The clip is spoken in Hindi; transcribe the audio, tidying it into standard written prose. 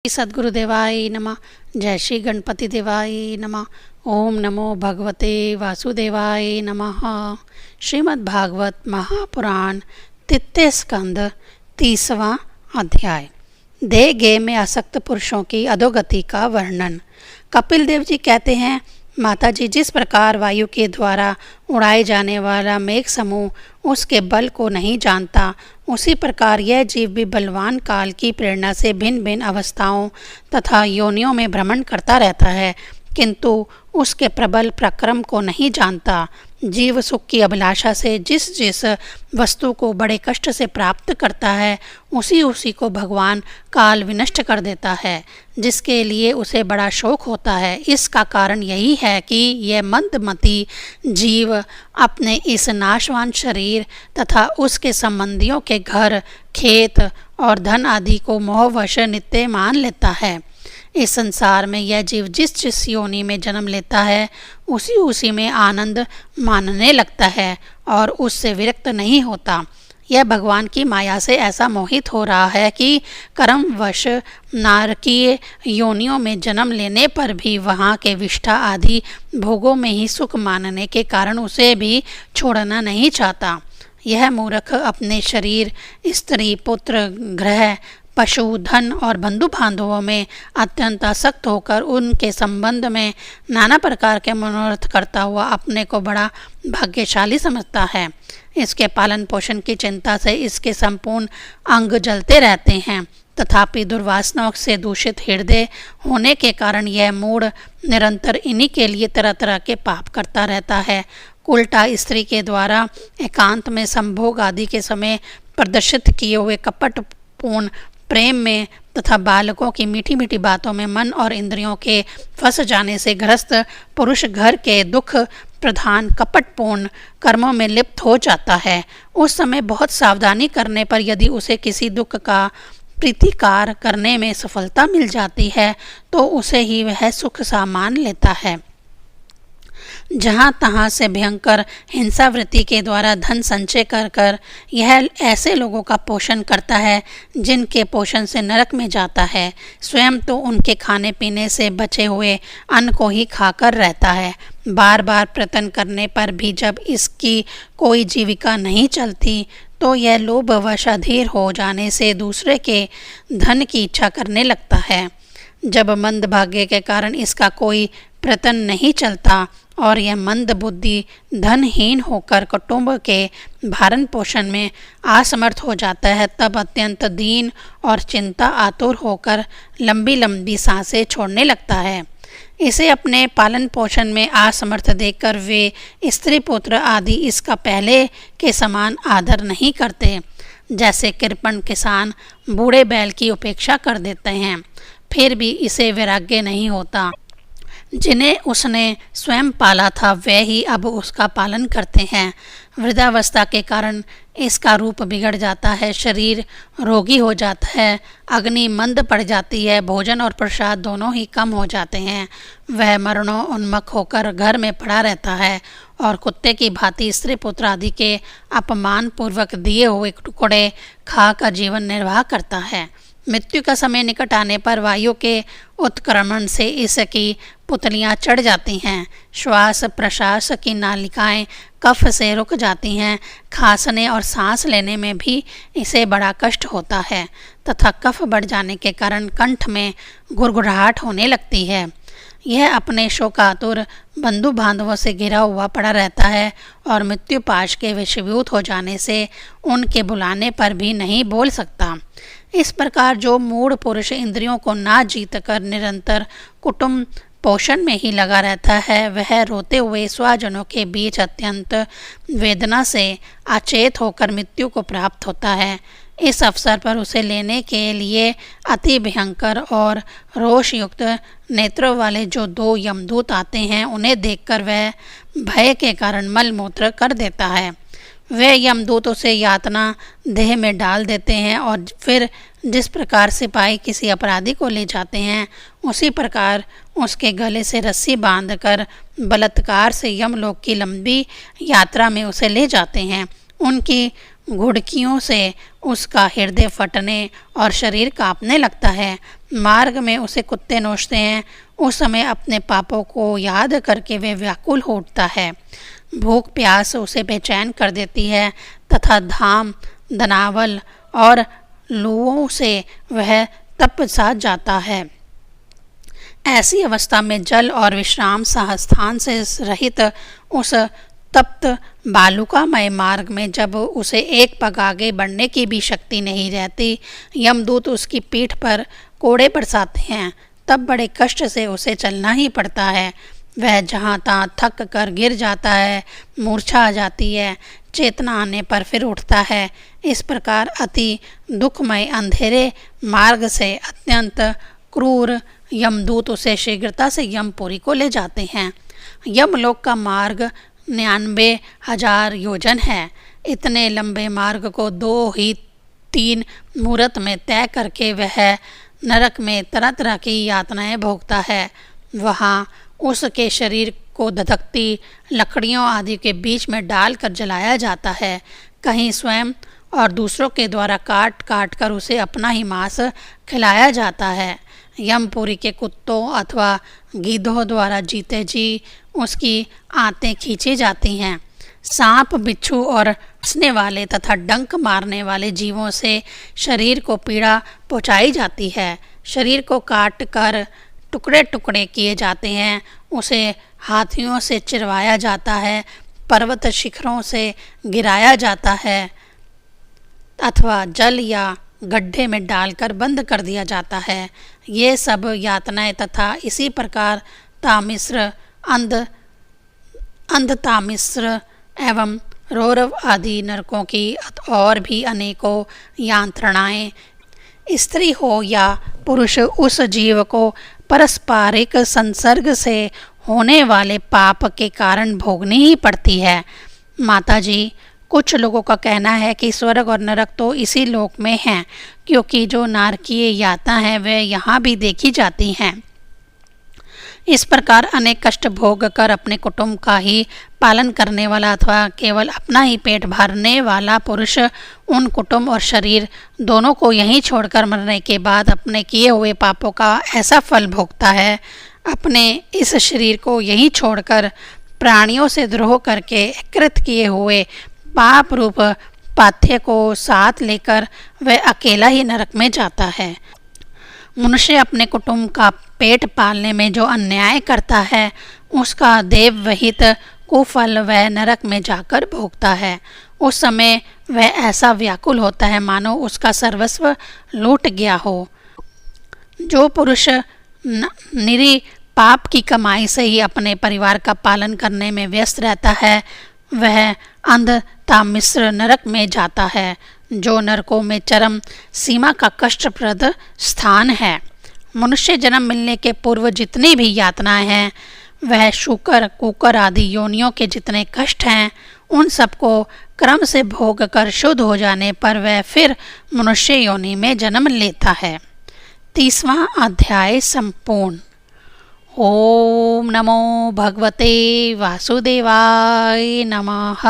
सद्गुरुदेवाय नमः। जय श्री गणपति देवाय नमः। ओम नमो भगवते वासुदेवाय नमः। श्रीमद् भागवत महापुराण तृतीय स्कंद 30वां अध्याय। देह गेह में आसक्त पुरुषों की अधोगति का वर्णन। कपिल देव जी कहते हैं, माता जी, जिस प्रकार वायु के द्वारा उड़ाए जाने वाला मेघ समूह उसके बल को नहीं जानता, उसी प्रकार यह जीव भी बलवान काल की प्रेरणा से भिन्न भिन्न अवस्थाओं तथा योनियों में भ्रमण करता रहता है, किंतु उसके प्रबल प्रक्रम को नहीं जानता। जीव सुख की अभिलाषा से जिस जिस वस्तु को बड़े कष्ट से प्राप्त करता है, उसी उसी को भगवान काल विनष्ट कर देता है, जिसके लिए उसे बड़ा शोक होता है। इसका कारण यही है कि यह मंदमती जीव अपने इस नाशवान शरीर तथा उसके संबंधियों के घर, खेत और धन आदि को मोहवश नित्य मान लेता है। इस संसार में यह जीव जिस जिस योनि में जन्म लेता है, उसी उसी में आनंद मानने लगता है और उससे विरक्त नहीं होता। यह भगवान की माया से ऐसा मोहित हो रहा है कि कर्मवश नारकीय योनियों में जन्म लेने पर भी वहाँ के विष्ठा आदि भोगों में ही सुख मानने के कारण उसे भी छोड़ना नहीं चाहता। यह मूर्ख अपने शरीर, स्त्री, पुत्र, गृह, पशु, धन और बंधु बांधवों में अत्यंत आसक्त होकर उनके संबंध में नाना प्रकार के मनोरथ करता हुआ अपने को बड़ा भाग्यशाली समझता है। इसके पालन पोषण की चिंता से इसके संपूर्ण अंग जलते रहते हैं। तथापि दुर्वासनाओं से दूषित हृदय होने के कारण यह मूढ़ निरंतर इन्हीं के लिए तरह तरह के पाप करता रहता है। उल्टा स्त्री के द्वारा एकांत में संभोग आदि के समय प्रदर्शित किए हुए कपटपूर्ण प्रेम में तथा बालकों की मीठी मीठी बातों में मन और इंद्रियों के फंस जाने से गृहस्थ पुरुष घर के दुख प्रधान कपटपूर्ण कर्मों में लिप्त हो जाता है। उस समय बहुत सावधानी करने पर यदि उसे किसी दुख का प्रीतिकार करने में सफलता मिल जाती है, तो उसे ही वह सुख सा मान लेता है। जहाँ तहाँ से भयंकर हिंसावृत्ति के द्वारा धन संचय कर कर यह ऐसे लोगों का पोषण करता है जिनके पोषण से नरक में जाता है। स्वयं तो उनके खाने पीने से बचे हुए अन्न को ही खाकर रहता है। बार बार प्रयत्न करने पर भी जब इसकी कोई जीविका नहीं चलती, तो यह लोभवश अधीर हो जाने से दूसरे के धन की इच्छा करने लगता है। जब मंद भाग्य के कारण इसका कोई प्रयत्न नहीं चलता और यह मंद बुद्धि धनहीन होकर कुटुंब के भरण पोषण में असमर्थ हो जाता है, तब अत्यंत दीन और चिंता आतुर होकर लंबी लंबी सांसें छोड़ने लगता है। इसे अपने पालन पोषण में असमर्थ देखकर वे स्त्री पुत्र आदि इसका पहले के समान आदर नहीं करते। जैसे कृपण किसान बूढ़े बैल की उपेक्षा कर देते हैं, फिर भी इसे वैराग्य नहीं होता। जिन्हें उसने स्वयं पाला था वे ही अब उसका पालन करते हैं। वृद्धावस्था के कारण इसका रूप बिगड़ जाता है, शरीर रोगी हो जाता है, अग्नि मंद पड़ जाती है, भोजन और प्रसाद दोनों ही कम हो जाते हैं। वह मरणोन्मुख होकर घर में पड़ा रहता है और कुत्ते की भांति स्त्री पुत्र आदि के अपमान पूर्वक दिए हुए टुकड़े खाकर जीवन निर्वाह करता है। मृत्यु का समय निकट आने पर वायु के उत्क्रमण से इसकी पुतलियां चढ़ जाती हैं। श्वास प्रश्वास की नालिकाएं कफ से रुक जाती हैं। खांसने और सांस लेने में भी इसे बड़ा कष्ट होता है तथा कफ बढ़ जाने के कारण कंठ में गुड़गुड़ाहट होने लगती है। यह अपने शोकातुर बंधु बांधवों से घिरा हुआ पड़ा रहता है और मृत्यु पाश के वशीभूत हो जाने से उनके बुलाने पर भी नहीं बोल सकता। इस प्रकार जो मूढ़ पुरुष इंद्रियों को ना जीत कर निरंतर कुटुंब पोषण में ही लगा रहता है, वह रोते हुए स्वजनों के बीच अत्यंत वेदना से अचेत होकर मृत्यु को प्राप्त होता है। इस अवसर पर उसे लेने के लिए अति भयंकर और रोषयुक्त नेत्रों वाले जो 2 यमदूत आते हैं, उन्हें देखकर वह भय के कारण मलमूत्र कर देता है। वे यमदूत उसे यातना देह में डाल देते हैं और फिर जिस प्रकार सिपाही किसी अपराधी को ले जाते हैं, उसी प्रकार उसके गले से रस्सी बांधकर बलात्कार से यमलोक की लंबी यात्रा में उसे ले जाते हैं। उनकी घुड़कियों से उसका हृदय फटने और शरीर कांपने लगता है। मार्ग में उसे कुत्ते नोचते हैं। उस समय अपने पापों को याद करके वह व्याकुल हो उठता है। भूख प्यास उसे बेचैन कर देती है तथा धाम दनावल और लुओं से वह तप सा जाता है। ऐसी अवस्था में जल और विश्राम स्थान से रहित उस तप्त बालुकामय मार्ग में जब उसे एक पग आगे बढ़ने की भी शक्ति नहीं रहती, यमदूत उसकी पीठ पर कोड़े बरसाते हैं। तब बड़े कष्ट से उसे चलना ही पड़ता है। वह जहाँ तहाँ थक कर गिर जाता है, मूर्छा आ जाती है, चेतना आने पर फिर उठता है। इस प्रकार अति दुखमय अंधेरे मार्ग से अत्यंत क्रूर यमदूत उसे शीघ्रता से यमपुरी को ले जाते हैं। यमलोक का मार्ग 99,000 योजन है। इतने लंबे मार्ग को 2 ही 3 मुहूर्त में तय करके वह नरक में तरह तरह की यातनाएं भोगता है। वहाँ उसके शरीर को धधकती लकड़ियों आदि के बीच में डालकर जलाया जाता है। कहीं स्वयं और दूसरों के द्वारा काट काट कर उसे अपना ही मांस खिलाया जाता है। यमपुरी के कुत्तों अथवा गीधों द्वारा जीते जी उसकी आंतें खींची जाती हैं। सांप, बिच्छू और हंसने वाले तथा डंक मारने वाले जीवों से शरीर को पीड़ा पहुंचाई जाती है। शरीर को काट कर टुकड़े टुकड़े किए जाते हैं। उसे हाथियों से चिरवाया जाता है, पर्वत शिखरों से गिराया जाता है अथवा जल या गड्ढे में डालकर बंद कर दिया जाता है। ये सब यातनाएं तथा इसी प्रकार तामिश्र, अंधतामिश्र एवं रौरव आदि नरकों की और भी अनेकों यांत्रणाएं स्त्री हो या पुरुष उस जीव को पारस्परिक संसर्ग से होने वाले पाप के कारण भोगनी ही पड़ती है। माताजी, कुछ लोगों का कहना है कि स्वर्ग और नरक तो इसी लोक में हैं, क्योंकि जो नारकीय यातना है वे यहाँ भी देखी जाती हैं। इस प्रकार अनेक कष्ट भोग कर अपने कुटुंब का ही पालन करने वाला अथवा केवल अपना ही पेट भरने वाला पुरुष उन कुटुंब और शरीर दोनों को यहीं छोड़कर मरने के बाद अपने किए हुए पापों का ऐसा फल भोगता है। अपने इस शरीर को यहीं छोड़कर प्राणियों से द्रोह करके कृत किए हुए पाप रूप पाथ्य को साथ लेकर वह अकेला ही नरक में जाता है। मनुष्य अपने कुटुंब का पेट पालने में जो अन्याय करता है उसका देव वहित कुफल वह नरक में जाकर भोगता है। उस समय वह ऐसा व्याकुल होता है मानो उसका सर्वस्व लूट गया हो। जो पुरुष निरी पाप की कमाई से ही अपने परिवार का पालन करने में व्यस्त रहता है वह अंधतामिश्र नरक में जाता है, जो नरकों में चरम सीमा का कष्टप्रद स्थान है। मनुष्य जन्म मिलने के पूर्व जितनी भी यातनाएं हैं वह शूकर, कुकर आदि योनियों के जितने कष्ट हैं उन सबको क्रम से भोग कर शुद्ध हो जाने पर वह फिर मनुष्य योनि में जन्म लेता है। 30वां अध्याय संपूर्ण। ओम नमो भगवते वासुदेवाय नमः।